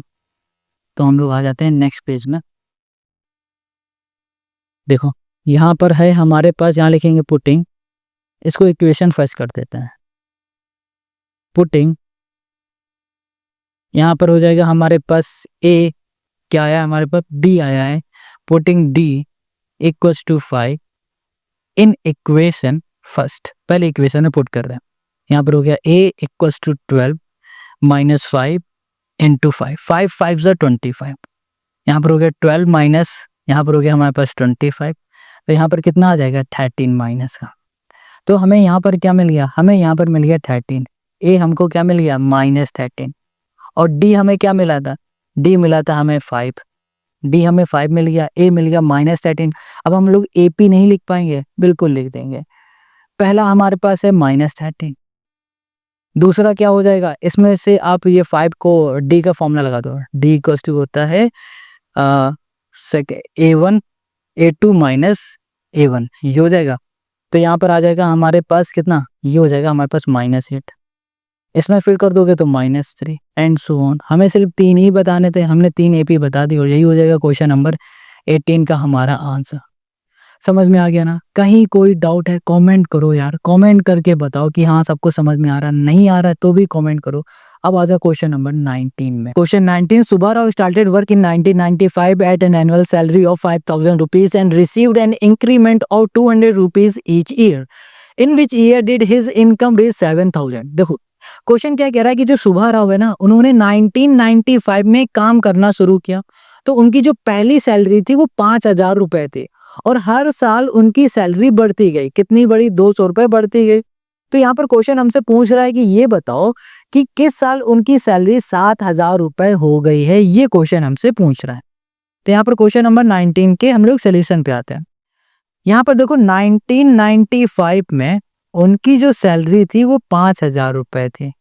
[SPEAKER 1] तो हम लोग आ जाते हैं नेक्स्ट पेज में। देखो यहाँ पर है हमारे पास, यहाँ लिखेंगे पुटिंग, इसको इक्वेशन फर्स्ट कर देते हैं। पुटिंग यहाँ पर हो जाएगा हमारे पास ए क्या आया, हमारे पास डी आया है। Putting D equals to 5 in equation first, पहले इक्वेशन में पुट कर रहे हैं। यहाँ पर हो गया A equals to 12 minus 5 into 5, 5 5 ज़ा 25। यहाँ पर हो गया 12 माइनस, यहाँ पर हो गया हमारे पास 25, तो यहाँ पर कितना आ जाएगा 13 माइनस का। तो हमें यहाँ पर क्या मिल गया, हमें यहाँ पर मिल गया 13, ए हमको क्या मिल गया -13, और डी हमें क्या मिला था, डी मिला था हमें 5, डी हमें 5 मिल गया, ए मिल गया -13। अब हम लोग ए पी नहीं लिख पाएंगे, बिल्कुल लिख देंगे। पहला हमारे पास है -13, दूसरा क्या हो जाएगा, इसमें से आप ये 5 को डी का फॉर्मूला लगा दो, डी इक्वल्स टू होता है A1 A2 माइनस A1, ये हो जाएगा। तो यहाँ पर आ जाएगा हमारे पास कितना, ये हो जाएगा हमारे पास -8, इसमें फिर कर दोगे तो -3 एंड सो ऑन। हमें सिर्फ 3 ही बताने थे, हमने 3 एपी बता दी और यही हो जाएगा क्वेश्चन नंबर 18 का हमारा आंसर। समझ में आ गया ना? कहीं कोई डाउट है कमेंट करो यार, कमेंट करके बताओ कि हाँ सबको समझ में आ रहा, नहीं आ रहा तो भी कमेंट करो। अब आ जाओ क्वेश्चन नंबर 19 में। Question 19, Subbarao started work in 1995 at an annual salary of 5,000 rupees and received an increment of 200 rupees each year, in which year did his income reach 7,000। देखो क्वेश्चन क्या कह रहा है कि जो सुब्बाराव है ना, उन्होंने 1995 में काम करना शुरू किया, तो उनकी जो पहली सैलरी थी वो 5,000 रुपए थी और हर साल उनकी सैलरी बढ़ती गई। कितनी बढ़ी? 200 रुपए बढ़ती गई। तो यहाँ पर क्वेश्चन हमसे पूछ रहा है कि ये बताओ कि किस साल उनकी सैलरी 7,000 रुपए हो गई है, ये क्वेश्चन हमसे पूछ रहा है। तो यहाँ पर क्वेश्चन नंबर 19 के हम लोग सोल्यूशन पे आते हैं। यहाँ पर देखो 1995 में उनकी जो सैलरी थी वो 5,000 रुपए थी,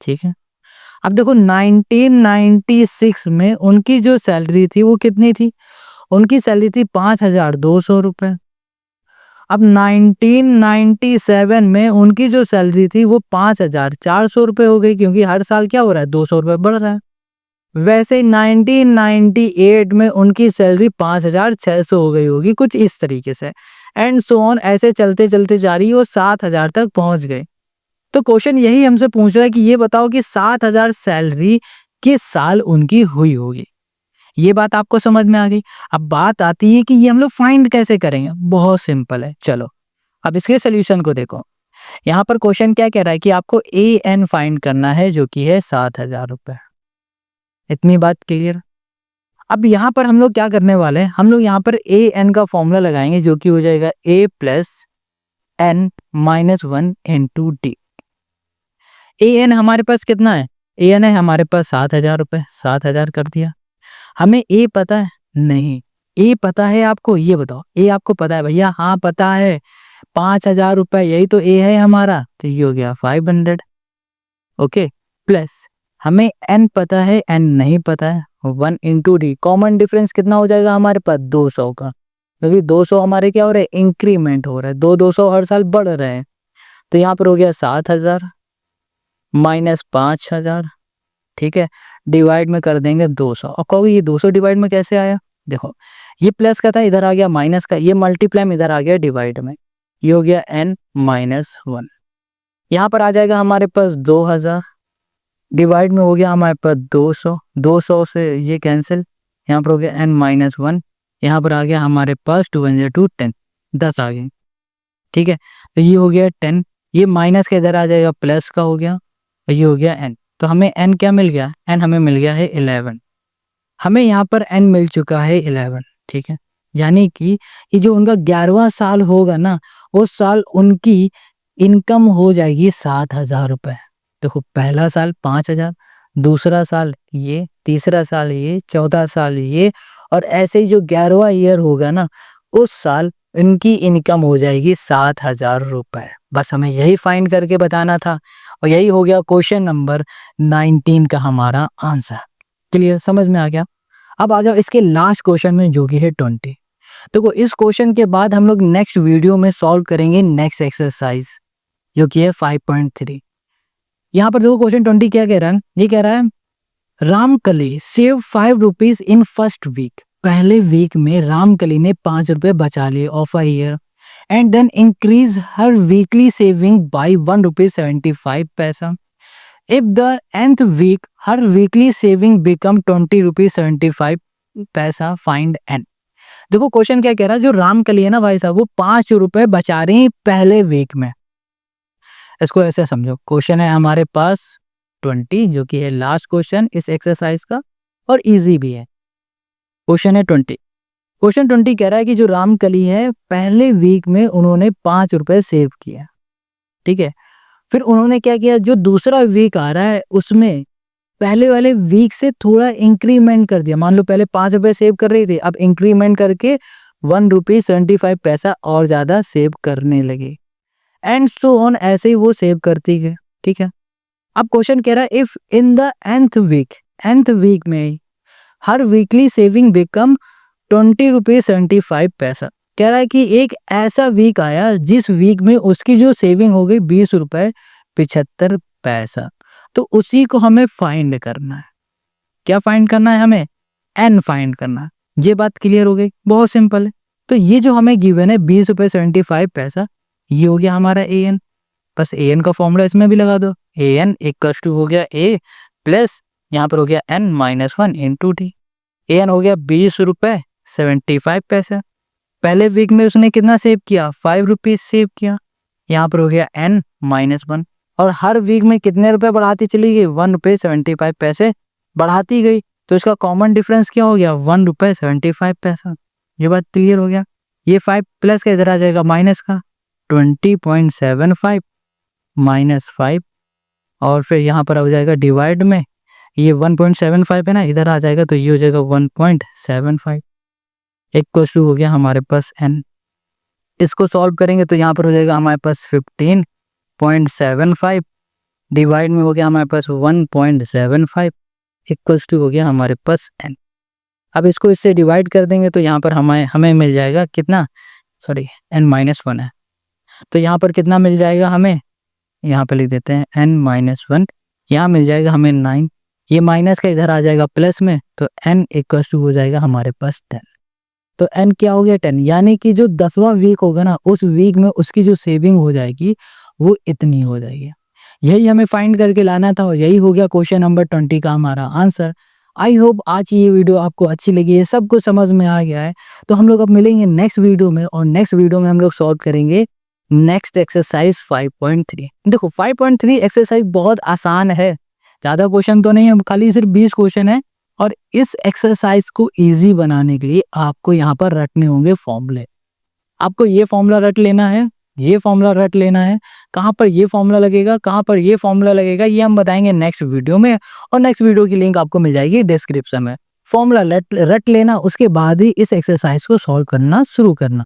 [SPEAKER 1] ठीक है। अब देखो 1996 में उनकी जो सैलरी थी वो कितनी थी? उनकी सैलरी थी 5,200 रुपए। अब 1997 में उनकी जो सैलरी थी वो 5,400 रुपए हो गई, क्योंकि हर साल क्या हो रहा है, 200 रुपए बढ़ रहा है। वैसे 1998 में उनकी सैलरी 5,600 हो गई होगी, कुछ इस तरीके से, एंड सो ऑन, ऐसे चलते चलते जा रही और 7,000 तक पहुंच गए। तो क्वेश्चन यही हमसे पूछ रहा है कि ये बताओ कि 7,000 सैलरी किस साल उनकी हुई होगी। ये बात आपको समझ में आ गई। अब बात आती है कि ये हम लोग फाइंड कैसे करेंगे। बहुत सिंपल है, चलो अब इसके सोल्यूशन को देखो। यहाँ पर क्वेश्चन क्या कह रहा है कि आपको ए एन फाइंड करना है, जो कि है 7,000 रुपए। इतनी बात क्लियर? अब यहाँ पर हम लोग क्या करने वाले हैं, हम लोग यहाँ पर ए एन का फॉर्मूला लगाएंगे, जो कि हो जाएगा a plus n minus 1 into D. A N हमारे पास कितना है? ए एन है हमारे पास 7,000 रुपए, 7,000 कर दिया। हमें ए पता है? नहीं। ए पता है आपको? ये बताओ, ए आपको पता है भैया? हाँ पता है, 5,000 रुपए, यही तो ए है हमारा। तो ये हो गया 500, ओके। प्लस हमें एन पता है, एन नहीं पता है, 1 इंटू डी। कॉमन डिफरेंस कितना हो जाएगा हमारे पास? 200 का, क्योंकि 200 हमारे क्या हो रहा है, इंक्रीमेंट हो रहा है, 200 हर साल बढ़ रहे हैं। तो यहाँ पर हो गया 7,000 माइनस 5,000, ठीक है, डिवाइड में कर देंगे 200। और कहोगे ये 200 डिवाइड में कैसे आया? देखो ये प्लस का था, इधर आ गया माइनस का, ये मल्टीप्लाई में इधर आ गया डिवाइड में, ये हो गया n माइनस 1। यहाँ पर आ जाएगा हमारे पास 2,000, डिवाइड में हो गया हमारे पास 200, 200 से ये कैंसिल, यहाँ पर हो गया n माइनस 1, यहाँ पर आ गया हमारे पास 2 × 2 10, 10 आ गए, ठीक है। तो ये हो गया 10, ये माइनस के इधर आ जाएगा, प्लस का हो गया, और ये हो गया n। तो हमें n क्या मिल गया? n हमें मिल गया है 11। हमें यहाँ पर n मिल चुका है 11, ठीक है। यानी कि ये जो उनका 11वां साल होगा ना, उस साल उनकी इनकम हो जाएगी 7,000 रुपए। देखो पहला साल 5,000, दूसरा साल ये, तीसरा साल ये, चौथा साल ये, और ऐसे ही जो 11वां ईयर होगा ना, उस साल इनकी इनकम हो जाएगी 7,000 रुपए। बस हमें यही फाइंड करके बताना था, और यही हो गया क्वेश्चन नंबर 19 का हमारा आंसर। क्लियर? समझ में आ गया? अब आ जाओ इसके लास्ट क्वेश्चन में, जो कि है 20। देखो इस क्वेश्चन के बाद हम लोग नेक्स्ट वीडियो में सॉल्व करेंगे नेक्स्ट एक्सरसाइज जो कि है 5.3। यहाँ पर देखो क्वेश्चन 20 क्या कह रहा है, ये कह रहा है Ramkali save 5 rupees in first week. पहले वीक में रामकली ने 5 रुपए बचा लिए of a year and then increase her weekly saving by 1.75 पैसा। If the nth week her weekly saving become 20.75 पैसा, फाइंड n। देखो क्वेश्चन क्या कह रहा है, जो रामकली है ना भाई साहब, वो 5 रुपए बचा रही है पहले वीक में। इसको ऐसे समझो, क्वेश्चन है हमारे पास 20 जो कि है लास्ट क्वेश्चन इस एक्सरसाइज का और इजी भी है। क्वेश्चन है 20। क्वेश्चन 20 कह रहा है कि जो रामकली है पहले वीक में उन्होंने 5 रुपए सेव किया, ठीक है। फिर उन्होंने क्या किया, जो दूसरा वीक आ रहा है उसमें पहले वाले वीक से थोड़ा इंक्रीमेंट कर दिया। मान लो पहले 5 रुपए सेव कर रही थी, अब इंक्रीमेंट करके 1.75 पैसा और ज्यादा सेव करने लगे एंड सो ऑन, ऐसे ही वो सेव करती गई, ठीक है। अब क्वेश्चन कह रहा है if in the nth week में हर वीकली सेविंग बिकम 20.75 पैसा। कह रहा है कि एक ऐसा वीक आया जिस वीक में उसकी जो सेविंग हो गई 20.75 पैसा, तो उसी को हमें फाइंड करना है। क्या फाइंड करना है हमें, n फाइंड करना है। ये बात क्लियर हो गई, बहुत सिंपल है। तो ये जो हमें गिवन है 20.75 पैसा, ये हो गया हमारा an। बस an का फॉर्मूला इसमें भी लगा दो, an इक्वल टू हो गया a प्लस यहाँ पर हो गया n minus 1 into T. an हो गया 20.75 पैसा। पहले वीक में उसने कितना सेव किया, 5 रुपीज सेव किया। यहाँ पर हो गया n माइनस 1 और हर वीक में कितने रुपए बढ़ाती चली गई, 1.75 पैसे बढ़ाती गई। तो इसका कॉमन डिफरेंस क्या हो गया, 1.75 पैसा। ये बात क्लियर हो गया। ये 5 प्लस का इधर आ जाएगा माइनस का, 20.75 माइनस 5 और फिर यहाँ पर हो जाएगा डिवाइड में, ये 1.75 है ना, इधर आ जाएगा तो ये हो जाएगा 1.75 इक्वल टू हो गया हमारे पास n। इसको सॉल्व करेंगे तो यहाँ पर हो जाएगा हमारे पास 15.75 डिवाइड में हो गया हमारे पास 1.75 इक्वल टू हो गया हमारे पास n। अब इसको इससे डिवाइड कर देंगे तो यहाँ पर हमें मिल जाएगा कितना, सॉरी n माइनस 1 है, तो यहाँ पर कितना मिल जाएगा हमें, यहाँ पर लिख देते हैं n माइनस 1, यहाँ मिल जाएगा हमें 9। ये माइनस का इधर आ जाएगा प्लस में, तो n इक्वल टू हो जाएगा हमारे पास 10। तो n क्या हो गया 10, यानी कि जो 10वां वीक होगा ना, उस वीक में उसकी जो सेविंग हो जाएगी वो इतनी हो जाएगी। यही हमें फाइंड करके लाना था और यही हो गया क्वेश्चन नंबर 20 का हमारा आंसर। आई होप आज की ये वीडियो आपको अच्छी लगी है, सब कुछ समझ में आ गया है। तो हम लोग अब मिलेंगे नेक्स्ट वीडियो में और नेक्स्ट वीडियो में हम लोग सॉल्व करेंगे नेक्स्ट एक्सरसाइज 5.3। देखो 5.3 एक्सरसाइज बहुत आसान है, ज़्यादा क्वेश्चन तो नहीं है, खाली सिर्फ 20 क्वेश्चन है। और इस एक्सरसाइज को इजी बनाने के लिए आपको यहाँ पर रटने होंगे फॉर्मूले। आपको ये फॉर्मूला रट लेना है, ये फॉर्मूला रट लेना है, कहाँ पर ये फॉर्मूला लगेगा, कहाँ पर ये फॉर्मूला लगेगा, ये हम बताएंगे नेक्स्ट वीडियो में। और नेक्स्ट वीडियो की लिंक आपको मिल जाएगी डिस्क्रिप्शन में। फॉर्मूला रट लेना, उसके बाद ही इस एक्सरसाइज को सॉल्व करना शुरू करना।